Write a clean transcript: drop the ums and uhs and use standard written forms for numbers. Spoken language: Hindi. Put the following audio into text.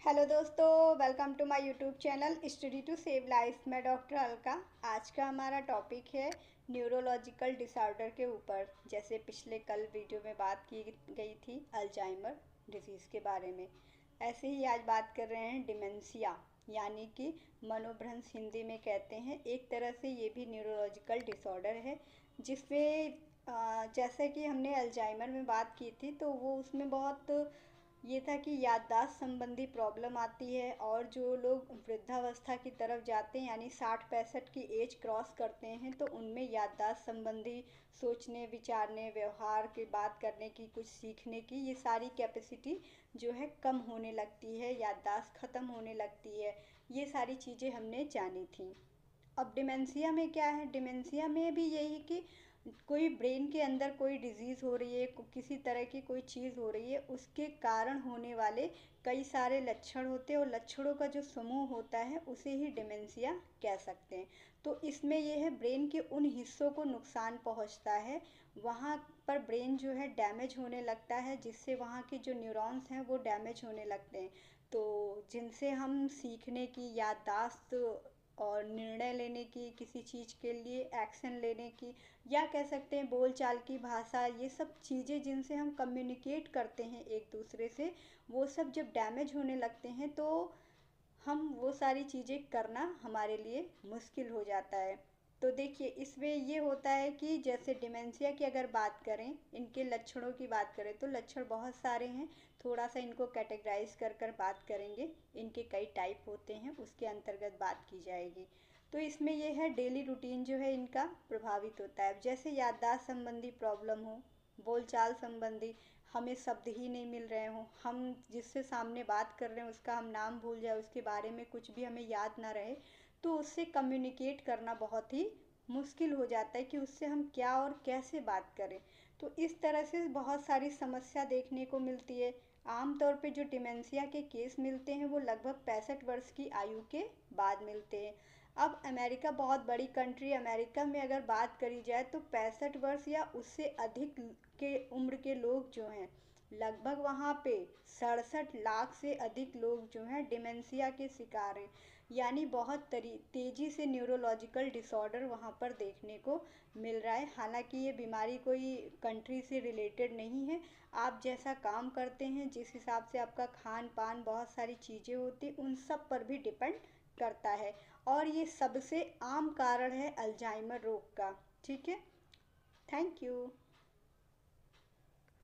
हेलो दोस्तों, welcome to my YouTube channel study to save life. मैं डॉक्टर अलका। आज का हमारा टॉपिक है न्यूरोलॉजिकल डिसऑर्डर के ऊपर। जैसे पिछले कल वीडियो में बात की गई थी अल्जाइमर डिजीज़ के बारे में, ऐसे ही आज बात कर रहे हैं डिमेंशिया, यानी कि मनोभ्रंश हिंदी में कहते हैं। एक तरह से ये भी न्यूरोलॉजिकल डिसऑर्डर है, जिसमें जैसे कि हमने अल्जाइमर में बात की थी तो वो उसमें बहुत ये था कि याददाश्त संबंधी प्रॉब्लम आती है। और जो लोग वृद्धावस्था की तरफ जाते हैं, यानी 60-65 की एज क्रॉस करते हैं, तो उनमें याददाश्त संबंधी सोचने विचारने व्यवहार की बात करने की कुछ सीखने की ये सारी कैपेसिटी जो है कम होने लगती है, याददाश्त ख़त्म होने लगती है। ये सारी चीज़ें हमने जानी थी। अब डिमेंशिया में क्या है, डिमेंशिया में भी यही कि कोई ब्रेन के अंदर कोई डिजीज़ हो रही है, किसी तरह की कोई चीज़ हो रही है, उसके कारण होने वाले कई सारे लक्षण होते हैं, और लक्षणों का जो समूह होता है उसे ही डिमेंशिया कह सकते हैं। तो इसमें यह है, ब्रेन के उन हिस्सों को नुकसान पहुंचता है, वहाँ पर ब्रेन जो है डैमेज होने लगता है, जिससे वहाँ के जो न्यूरॉन्स हैं वो डैमेज होने लगते हैं। तो जिनसे हम सीखने की, याददाश्त और निर्णय लेने की, किसी चीज़ के लिए एक्शन लेने की, या कह सकते हैं बोलचाल की भाषा, ये सब चीज़ें जिनसे हम कम्युनिकेट करते हैं एक दूसरे से, वो सब जब डैमेज होने लगते हैं तो हम वो सारी चीज़ें करना हमारे लिए मुश्किल हो जाता है। तो देखिए, इसमें ये होता है कि जैसे डिमेंशिया की अगर बात करें, इनके लक्षणों की बात करें, तो लक्षण बहुत सारे हैं। थोड़ा सा इनको कैटेगराइज कर बात करेंगे, इनके कई टाइप होते हैं, उसके अंतर्गत बात की जाएगी। तो इसमें यह है, डेली रूटीन जो है इनका प्रभावित होता है। जैसे याददाश्त संबंधी प्रॉब्लम हो, बोलचाल संबंधी, हमें शब्द ही नहीं मिल रहे हों, हम जिससे सामने बात कर रहे हैं उसका हम नाम भूल जाए, उसके बारे में कुछ भी हमें याद ना रहे, तो उससे कम्युनिकेट करना बहुत ही मुश्किल हो जाता है कि उससे हम क्या और कैसे बात करें। तो इस तरह से बहुत सारी समस्या देखने को मिलती है। आमतौर पे जो डिमेंशिया के केस मिलते हैं वो लगभग 65 वर्ष की आयु के बाद मिलते हैं। अब अमेरिका बहुत बड़ी कंट्री, अमेरिका में अगर बात करी जाए तो 65 वर्ष या उससे अधिक के उम्र के लोग जो हैं, लगभग वहाँ पे 67 लाख से अधिक लोग जो हैं डिमेंशिया के शिकार हैं। यानी बहुत तेज़ी से न्यूरोलॉजिकल डिसऑर्डर वहाँ पर देखने को मिल रहा है। हालांकि ये बीमारी कोई कंट्री से रिलेटेड नहीं है, आप जैसा काम करते हैं, जिस हिसाब से आपका खान पान, बहुत सारी चीज़ें होती, उन सब पर भी डिपेंड करता है। और ये सबसे आम कारण है अल्जाइमर रोग का। ठीक है, थैंक यू।